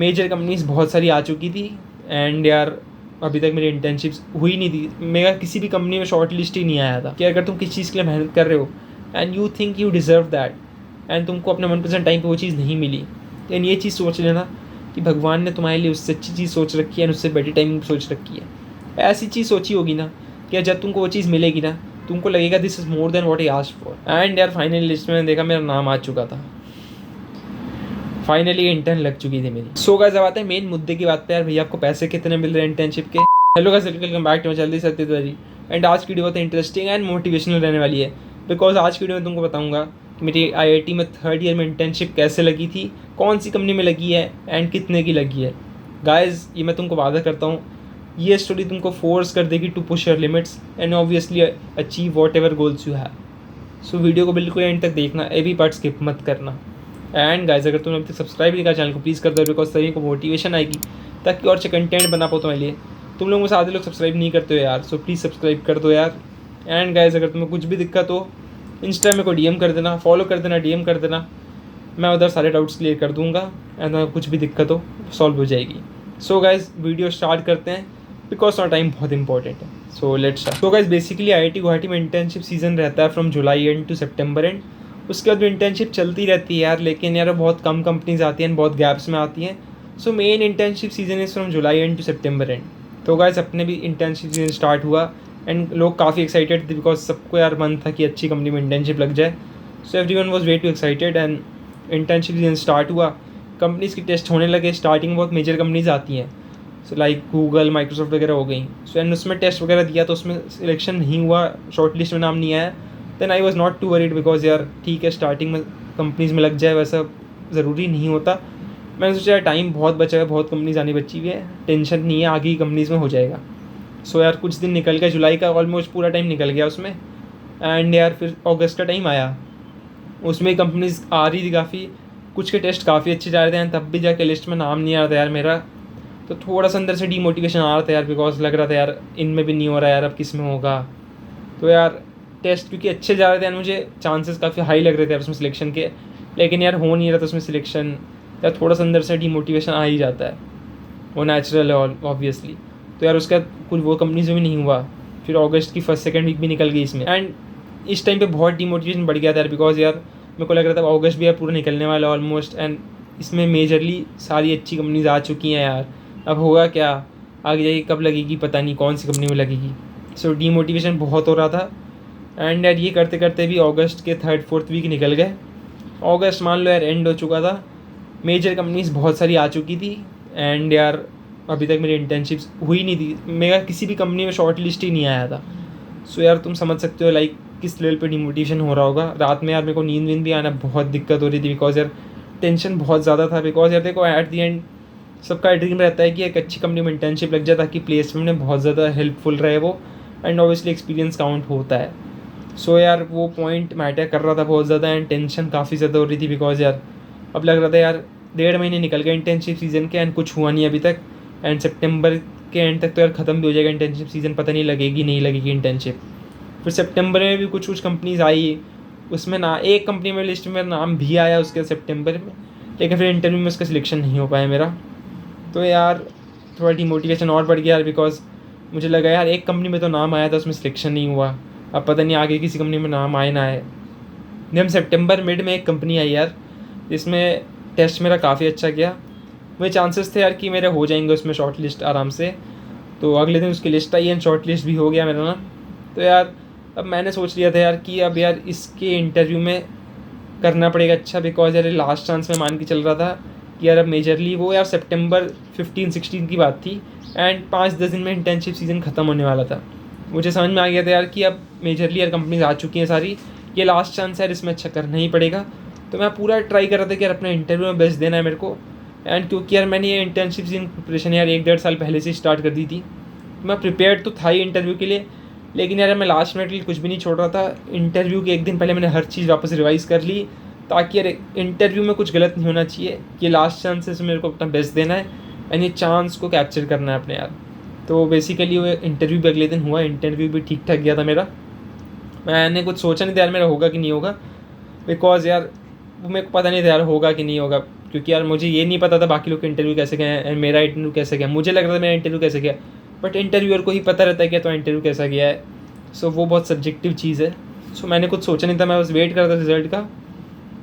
Major companies बहुत सारी आ चुकी थी एंड यार अभी तक मेरी इंटर्नशिप्स हुई नहीं थी। मेरा किसी भी कंपनी में शॉर्ट लिस्ट ही नहीं आया था कि अगर तुम किसी चीज़ के लिए मेहनत कर रहे हो and you think you deserve that and तुमको अपने मनपसंद टाइम पे वो चीज़ नहीं मिली, एंड ये चीज़ सोच लेना कि भगवान ने तुम्हारे लिए उससे अच्छी चीज़ सोच रखी है एंड उससे बेटर टाइमिंग सोच रखी है। ऐसी चीज़ सोची होगी ना कि जब तुमको वो चीज़ मिलेगी ना तुमको लगेगा this is more than what I asked for. And यार फाइनली लिस्ट में देखा मेरा नाम आ चुका था, फाइनली इंटर्न लग चुकी थी मेरी। सो गाइस अब आते हैं मेन मुद्दे की बात पे। यार भैया आपको पैसे कितने मिल रहे हैं इंटर्नशिप के। Hello guys, welcome back to जल्दी सत्य तिवारी। एंड आज की वीडियो बहुत इंटरेस्टिंग एंड मोटिवेशनल रहने वाली है बिकॉज आज की वीडियो में तुमको बताऊंगा कि मेरी आईआईटी में 3rd ईयर में इंटर्नशिप कैसे लगी थी, कौन सी कंपनी में लगी है एंड कितने की लगी है। गाइज ये मैं तुमको वादा करता हूँ ये स्टोरी तुमको फोर्स कर देगी to push your limits and obviously achieve whatever goals you have. So video को बिल्कुल एंड तक देखना, एवी पार्ट स्किप मत करना। एंड गाइज अगर तुमने अभी तक सब्सक्राइब नहीं करा चैनल को प्लीज़ कर दो बिकॉज तभी को मोटिवेशन आएगी ताकि और अच्छे कंटेंट बना पाओ तुम्हारे लिए। तुम लोग मुझसे आधे लोग सब्सक्राइब नहीं करते हो यार, सो प्लीज़ सब्सक्राइब कर दो यार। एंड गाइज अगर तुम्हें कुछ भी दिक्कत हो इंस्टा में को डीएम कर देना, फॉलो कर देना, डीएम कर देना, मैं उधर सारे डाउट्स क्लियर कर दूंगा एंड कुछ भी दिक्कत हो सॉल्व हो जाएगी। सो गाइज वीडियो स्टार्ट करते हैं बिकॉज और टाइम बहुत इंपॉर्टेंट है। So let's start. So guys basically IIT Guwahati में इंटर्नशिप सीजन रहता है from July end to September end. उसके बाद भी इंटर्नशिप चलती रहती है यार, लेकिन यार बहुत कम कंपनीज आती हैं, बहुत गैप्स में आती हैं। So main internship season is from July end to September end. तो गाइस अपने भी इंटर्नशिप सीजन स्टार्ट हुआ एंड लोग काफ़ी एक्साइटेड थे बिकॉज सबको यार मन था कि अच्छी कंपनी में इंटर्नशिप लग जाए। So everyone was way to excited and internship season start हुआ, कंपनीज़ की टेस्ट होने लगे। स्टार्टिंग में बहुत मेजर कंपनीज आती हैं, सो लाइक गूगल, माइक्रोसॉफ्ट वगैरह हो गई। सो एंड उसमें टेस्ट वगैरह दिया तो उसमें सिलेक्शन नहीं हुआ, शॉर्ट लिस्ट में नाम नहीं आया। Then I was not too worried because यार ठीक है स्टार्टिंग में कंपनीज़ में लग जाए वैसा ज़रूरी नहीं होता। मैंने सोचा यार टाइम बहुत बचा है, बहुत कंपनीज आनी बची हुई है, टेंशन नहीं है, आगे ही कंपनीज़ में हो जाएगा। सो यार कुछ दिन निकल गया, जुलाई का ऑलमोस्ट पूरा टाइम निकल गया उसमें। एंड यार फिर अगस्त का टाइम आया, उसमें कंपनीज आ रही थी काफ़ी, कुछ के टेस्ट काफ़ी अच्छे जा रहे थे एंड तब भी जाके लिस्ट में नाम नहीं आ रहा था यार मेरा। तो थोड़ा सा अंदर से डीमोटिवेशन आ रहा था यार बिकॉज लग रहा था यार इनमें भी नहीं हो रहा यार, अब किस में होगा। तो यार टेस्ट क्योंकि अच्छे जा रहे थे मुझे चांसेस काफ़ी हाई लग रहे थे यार उसमें सिलेक्शन के, लेकिन यार हो नहीं रहा था उसमें सिलेक्शन। यार थोड़ा सा अंदर से डीमोटिवेशन आ ही जाता है, वो नेचुरल है ऑब्वियसली। तो यार उसका कुछ वो कंपनीज में भी नहीं हुआ। फिर अगस्त की 1st-2nd वीक भी निकल गई इसमें एंड इस टाइम पे बहुत डीमोटिवेशन बढ़ गया था यार बिकॉज यार मेरे को लग रहा था अगस्त भी यार पूरा निकलने वाला ऑलमोस्ट एंड इसमें मेजरली सारी अच्छी कंपनीज आ चुकी हैं यार। अब होगा क्या, आगे जाके कब लगेगी पता नहीं, कौन सी कंपनी में लगेगी। सो डीमोटिवेशन बहुत हो रहा था एंड यार ये करते करते भी अगस्त के 3rd-4th वीक निकल गए। अगस्त मान लो यार एंड हो चुका था, मेजर कंपनीज बहुत सारी आ चुकी थी एंड यार अभी तक मेरी इंटर्नशिप्स हुई नहीं थी। मेरा किसी भी कंपनी में शॉर्ट लिस्ट ही नहीं आया था। सो यार तुम समझ सकते हो लाइक किस लेवल पे डिमोटिवेशन हो रहा होगा। रात में यार मेरे को नींद वींद भी आना बहुत दिक्कत हो रही थी बिकॉज यार टेंशन बहुत ज़्यादा था। बिकॉज यार देखो एट दी एंड सबका ड्रीम रहता है कि एक अच्छी कंपनी में इंटर्नशिप लग जाए ताकि प्लेसमेंट में बहुत ज़्यादा हेल्पफुल रहे वो, एंड ऑब्वियसली एक्सपीरियंस काउंट होता है। सो यार वो पॉइंट मैटर कर रहा था बहुत ज़्यादा एंड टेंशन काफ़ी ज़्यादा हो रही थी बिकॉज यार अब लग रहा था यार 1.5 महीने निकल गए इंटर्नशिप सीज़न के एंड कुछ हुआ नहीं अभी तक। एंड सितंबर के एंड तक तो यार ख़त्म भी हो जाएगा इंटर्नशिप सीज़न, पता नहीं लगेगी नहीं लगेगी इंटर्नशिप। फिर सितंबर में भी कुछ कंपनीज आई, उसमें ना एक कंपनी में लिस्ट में नाम भी आया उसके सितंबर में, लेकिन फिर इंटरव्यू में उसका सिलेक्शन नहीं हो पाया मेरा। तो यार थोड़ा डिमोटिवेशन और बढ़ गया यार बिकॉज मुझे लगा यार एक कंपनी में तो नाम आया था उसमें सिलेक्शन नहीं हुआ, अब पता नहीं आगे किसी कंपनी में नाम आए ना आए। जब सितंबर मिड में एक कंपनी आई यार जिसमें टेस्ट मेरा काफ़ी अच्छा गया, मुझे चांसेस थे यार कि मेरे हो जाएंगे उसमें शॉर्ट लिस्ट आराम से। तो अगले दिन उसकी list I and short list भी हो गया मेरा ना। तो यार अब मैंने सोच लिया था यार कि अब यार इसके इंटरव्यू में करना पड़ेगा अच्छा बिकॉज यार लास्ट चांस में मान के चल रहा था कि यार अब मेजरली वो यार सितंबर 15-16 की बात थी एंड 5-10 दिन में इंटर्नशिप सीज़न ख़त्म होने वाला था। मुझे समझ में आ गया था यार कि अब मेजरली यार कंपनीज आ चुकी हैं सारी, ये लास्ट चांस है यार, इसमें अच्छा करना ही पड़ेगा। तो मैं पूरा ट्राई कर रहा था कि यार अपने इंटरव्यू में बेस्ट देना है मेरे को। एंड क्योंकि यार मैंने ये इंटर्नशिप सीजन प्रिपरेशन यार 1-1.5 साल पहले से स्टार्ट कर दी थी, मैं प्रिपेयर्ड तो था ही इंटरव्यू के लिए, लेकिन यार मैं लास्ट मिनट के लिए कुछ भी नहीं छोड़ रहा था। इंटरव्यू के एक दिन पहले मैंने हर चीज़ वापस रिवाइज़ कर ली ताकि यार इंटरव्यू में कुछ गलत नहीं होना चाहिए, ये लास्ट चांसेस मेरे को अपना बेस्ट देना है एंड ये चांस को कैप्चर करना है अपने यार। तो बेसिकली वो इंटरव्यू भी अगले दिन हुआ, इंटरव्यू भी ठीक ठाक गया था मेरा। मैंने कुछ सोचा नहीं था यार मेरा होगा कि नहीं होगा बिकॉज यार वो मेरे को पता नहीं था यार होगा कि नहीं होगा। क्योंकि यार मुझे ये नहीं पता था बाकी लोग के इंटरव्यू कैसे गए हैं, मेरा इंटरव्यू कैसे गया। मुझे लग रहा था मेरा इंटरव्यू कैसे गया, बट इंटरव्यूअर को ही पता रहता है कि तो इंटरव्यू कैसा गया है। सो वो बहुत सब्जेक्टिव चीज़ है। सो मैंने कुछ सोचा नहीं था, मैं बस वेट कर रहा था रिजल्ट का।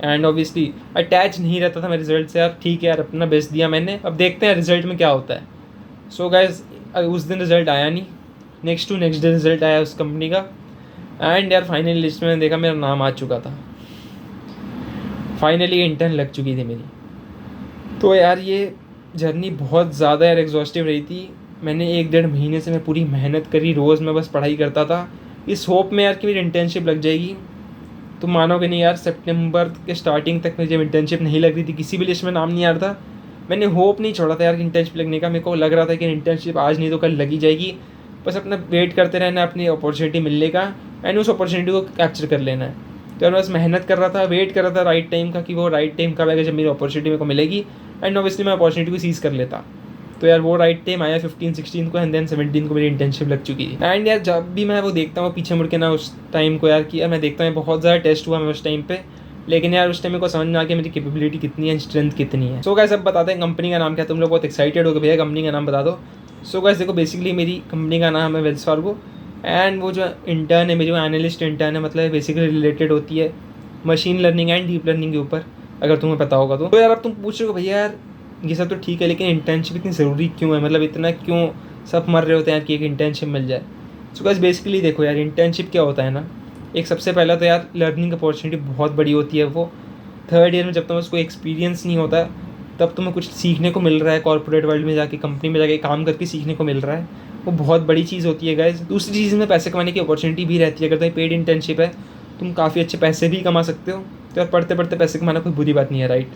एंड ऑब्वियसली अटैच नहीं रहता था मैं रिजल्ट से। यार ठीक है यार, अपना बेस्ट दिया मैंने, अब देखते हैं रिजल्ट में क्या होता है। सो गाइस उस दिन रिजल्ट आया नहीं, नेक्स्ट डे रिजल्ट आया उस कंपनी का। एंड यार फाइनली लिस्ट में देखा मेरा नाम आ चुका था, फाइनली इंटर्न लग चुकी थी मेरी। तो यार ये जर्नी बहुत ज़्यादा यार एग्जॉस्टिव रही थी। मैंने 1-1.5 महीने से मैं पूरी मेहनत करी, रोज़ मैं बस पढ़ाई करता था इस होप में यार कि मेरी इंटर्नशिप लग जाएगी। तो मानोगे नहीं यार, सितंबर के स्टार्टिंग तक मेरी जब इंटर्नशिप नहीं लग रही थी, किसी भी लिस्ट में नाम नहीं आ रहा था, मैंने होप नहीं छोड़ा था यार कि इंटर्नशिप लगने का। मेरे को लग रहा था कि इंटर्नशिप आज नहीं तो कल लगी जाएगी, बस अपना वेट करते रहना अपनी अपॉर्चुनिटी मिलने का एंड उस अपॉर्चुनिटी को कैप्चर कर लेना है। तो यार बस मेहनत कर रहा था, वेट कर रहा था राइट टाइम का कि वो राइट टाइम कब आएगा जब मेरी अपॉर्चुनिटी मेरे को मिलेगी। एंड ऑब्वियसली मैं अपॉर्चुनिटी को सीज़ कर लेता। तो यार वो राइट टाइम आया 15-16 को एंड देन 17 को मेरी इंटर्नशिप लग चुकी थी। एंड यार जब भी मैं वो देखता हूँ पीछे मुड़ के ना उस टाइम को यार कि यार मैं देखता हूँ बहुत ज़्यादा टेस्ट हुआ मैं उस टाइम पे, लेकिन यार उस टाइम मेरे को समझ में आ गया मेरी कैपेबिलिटी कितनी है, स्ट्रेंथ कितनी है। सो गाइस अब बताते हैं कंपनी का नाम क्या। तुम लोग बहुत एक्साइटेड हो गए भैया कंपनी का नाम बता दो। सो गाइस देखो बेसिकली मेरी कंपनी का नाम है वेल्स फार्गो। एंड वो जो इंटर्न है मेरी, वो एनालिस्ट इंटर्न है, मतलब बेसिकली रिलेटेड होती है machine learning and deep learning के ऊपर, अगर तुम्हें पता होगा तो। यार अब तुम पूछ रहे हो भैया यार ये सब तो ठीक है, लेकिन इंटर्नशिप इतनी ज़रूरी क्यों है, मतलब इतना क्यों सब मर रहे होते हैं यार कि एक इंटर्नशिप मिल जाए। सो गाइस बेसिकली देखो यार इंटर्नशिप क्या होता है ना, एक सबसे पहला तो यार लर्निंग अपॉर्चुनिटी बहुत बड़ी होती है। वो 3rd ईयर में जब तुम्हें उसको एक्सपीरियंस नहीं होता तब तुम्हें कुछ सीखने को मिल रहा है, कॉर्पोरेट वर्ल्ड में जाके कंपनी में जाके काम करके सीखने को मिल रहा है, वो बहुत बड़ी चीज़ होती है गाइस। दूसरी चीज़ में पैसे कमाने की अपॉर्चुनिटी भी रहती है। अगर तुम्हें पेड इंटर्नशिप है तुम काफ़ी अच्छे पैसे भी कमा सकते हो। तो यार पढ़ते पढ़ते पैसे कमाना कोई बुरी बात नहीं है, राइट।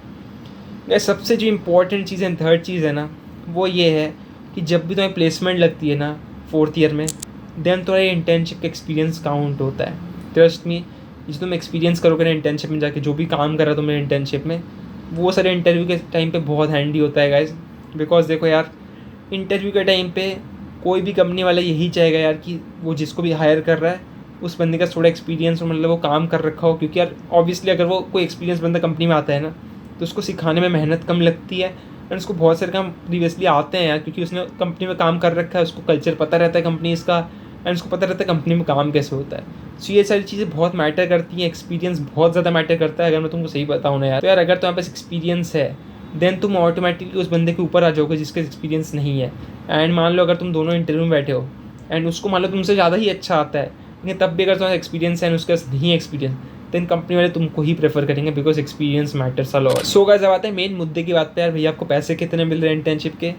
गाइस सबसे जो इंपॉर्टेंट चीज़ है, 3rd चीज़ है ना, वो ये है कि जब भी तुम्हें प्लेसमेंट लगती है ना 4th ईयर में, देन तुम्हारा इंटर्नशिप का एक्सपीरियंस काउंट होता है। ट्रस्ट मी, जो तुम एक्सपीरियंस करोगे ना इंटर्नशिप में जाके, जो भी काम कर रहा तुम इंटर्नशिप में, वो सारे इंटरव्यू के टाइम पे बहुत हैंडी होता है गाइस। बिकॉज देखो यार इंटरव्यू के टाइम पे कोई भी कंपनी वाला यही चाहेगा यार कि वो जिसको भी हायर कर रहा है उस बंदे का थोड़ा एक्सपीरियंस हो, मतलब वो काम कर रखा हो। क्योंकि यार ऑब्वियसली अगर वो कोई एक्सपीरियंस बंदा कंपनी में आता है ना तो उसको सिखाने में मेहनत कम लगती है एंड उसको बहुत सारे काम प्रीवियसली आते हैं यार, क्योंकि उसने कंपनी में काम कर रखा है, उसको कल्चर पता रहता है कंपनी इसका एंड उसको पता रहता है कंपनी में काम कैसे होता है। सो ये सारी चीज़ें बहुत मैटर करती हैं, एक्सपीरियंस बहुत ज़्यादा मैटर करता है। अगर मैं तुमको सही बताऊँ ना यार, तो यार अगर तुम्हारे पास एक्सपीरियंस है देन तुम ऑटोमेटिकली उस बंदे के ऊपर आ जाओगे जिसका एक्सपीरियंस नहीं है। एंड मान लो अगर तुम दोनों इंटरव्यू में बैठे हो एंड उसको मान लो तुमसे ज़्यादा ही अच्छा आता है, लेकिन तब भी अगर तुम्हारा एक्सपीरियंस है एंड उसके पास नहीं एक्सपीरियंस, देन कंपनी वाले तुमको ही प्रेफर करेंगे because experience matters a lot. So guys अब आते हैं मेन मुद्दे की बात पे यार, भैया आपको पैसे कितने मिल रहे हैं इंटर्नशिप के,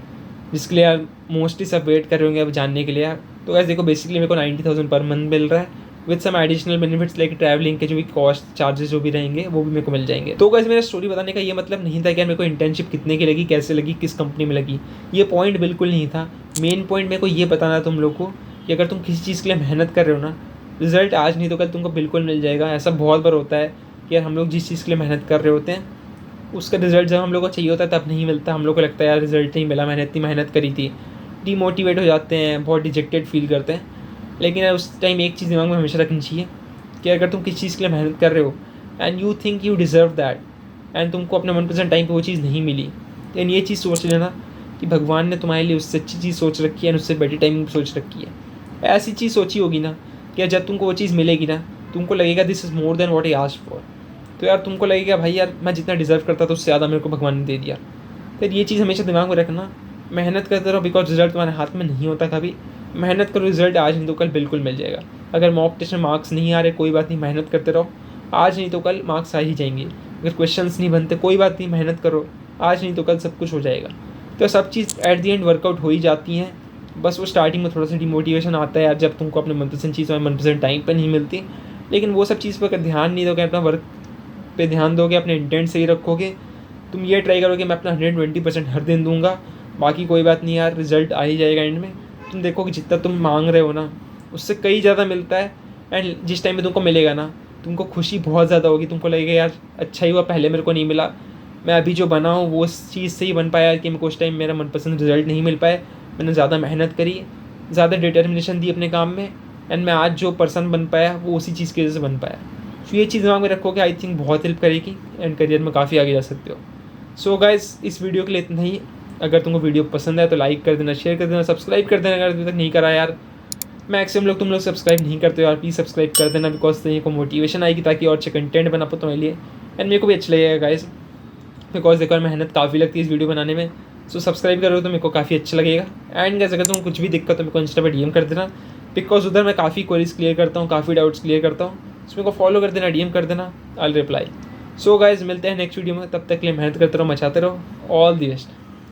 जिसके लिए यार मोस्टली सब वेट कर रहे होंगे अब जानने के लिए यार। तो गाइस देखो बेसिकली मेरे को 90,000 पर मंथ मिल रहा है with some additional benefits like travelling के जो भी कॉस्ट चार्जेस जो भी रहेंगे वो भी मेरे को मिल जाएंगे। तो गाइस मेरा स्टोरी बताने का ये मतलब नहीं था कि यार मेरे को इंटर्नशिप कितने की लगी, कैसे लगी, किस कंपनी में लगी, ये पॉइंट बिल्कुल नहीं था। मेन पॉइंट मेरे को ये बताना तुम लोग को कि अगर तुम किसी चीज़ के लिए मेहनत कर रहे हो ना, रिजल्ट आज नहीं तो कल तुमको बिल्कुल मिल जाएगा। ऐसा बहुत बार होता है कि यार हम लोग जिस चीज़ के लिए मेहनत कर रहे होते हैं उसका रिजल्ट जब हम लोग को चाहिए होता है तब नहीं मिलता। हम लोग को लगता है यार रिजल्ट नहीं मिला, मैंने इतनी मेहनत करी थी, डीमोटिवेट हो जाते हैं, बहुत डिजेक्टेड फील करते हैं। लेकिन यार उस टाइम एक चीज़ दिमाग में हमेशा रखनी चाहिए कि अगर तुम किसी चीज़ के लिए मेहनत कर रहे हो and you think you deserve that and तुमको अपने मनपसंद टाइम पे वो चीज़ नहीं मिली, देन ये चीज़ सोच लेना कि भगवान ने तुम्हारे लिए उससे अच्छी चीज़ सोच रखी है, उससे बेटर टाइम सोच रखी है। ऐसी चीज़ सोची होगी ना कि जब तुमको वो चीज़ मिलेगी ना तुमको लगेगा this is more than what I asked for. तो यार तुमको लगेगा भाई यार मैं जितना डिज़र्व करता था उससे ज़्यादा मेरे को भगवान ने दे दिया। फिर ये चीज़ हमेशा दिमाग में रखना, मेहनत करते रहो बिकॉज रिजल्ट तुम्हारे हाथ में नहीं होता कभी। मेहनत करो, रिजल्ट आज नहीं तो कल बिल्कुल मिल जाएगा। अगर मॉक टेस्ट में मार्क्स नहीं आ रहे कोई बात नहीं, मेहनत करते रहो, आज नहीं तो कल मार्क्स आ ही जाएंगे। अगर क्वेश्चंस नहीं बनते कोई बात नहीं, मेहनत करो, आज नहीं तो कल सब कुछ हो जाएगा। तो सब चीज़ एट द एंड वर्कआउट हो ही जाती हैं। बस वो स्टार्टिंग में थोड़ा सा डिमोटिवेशन आता है यार जब तुमको अपने मनपसंद चीज़ मनपसंद टाइम पर नहीं मिलती, लेकिन वो सब चीज़ पर अगर ध्यान नहीं दोगे, अपना वर्क पे ध्यान दोगे, अपने इंटेंट सही रखोगे, तुम ये ट्राई करोगे मैं अपना 120% हर दिन दूंगा, बाकी कोई बात नहीं यार रिजल्ट आ ही जाएगा एंड में। तुम देखो कि जितना तुम मांग रहे हो ना उससे कई ज़्यादा मिलता है एंड जिस टाइम में तुमको मिलेगा ना तुमको खुशी बहुत ज़्यादा होगी। तुमको लगेगा यार अच्छा ही हुआ पहले मेरे को नहीं मिला, मैं अभी जो बना हूँ वो उस चीज़ से ही बन पाया कि मेरे को उस टाइम मेरा मनपसंद रिजल्ट नहीं मिल पाया, मैंने ज़्यादा मेहनत करी, ज़्यादा डिटर्मिनेशन दी अपने काम में एंड मैं आज जो पर्सन बन पाया वो उसी चीज़ की वजह से बन पाया। तो ये चीज़ दिमाग में रखोगे, आई थिंक बहुत हेल्प करेगी एंड करियर में काफ़ी आगे जा सकते हो। सो गाइस इस वीडियो के लिए इतना ही। अगर तुमको वीडियो पसंद है तो लाइक कर देना, शेयर कर देना, सब्सक्राइब कर देना अगर अभी तक नहीं करा यार। मैक्सिमम तुम लोग सब्सक्राइब नहीं करते हो यार, प्लीज़ सब्सक्राइब कर देना, बिकॉज तेरे को मोटिवेशन आएगी ताकि और अच्छे कंटेंट बना पाओ तुम्हारे लिए। एंड मेरे को भी अच्छा लगेगा गाइस, बिकॉज देखो मेहनत काफ़ी लगती है इस वीडियो बनाने में। सो सब्सक्राइब करो तो मेरे को काफ़ी अच्छा लगेगा। एंड गाइस अगर तुम कुछ भी दिक्कत हो मेरे को इंस्टा पर DM कर देना, बिकॉज उधर मैं काफ़ी क्वेरीज क्लियर करता हूँ, काफ़ी डाउट्स क्लियर करता हूँ। सो मेरे को फॉलो कर देना, DM कर देना, I will reply. So guys मिलते हैं नेक्स्ट वीडियो में, तब तक के लिए मेहनत करते रहो, मचाते रहो। All the best.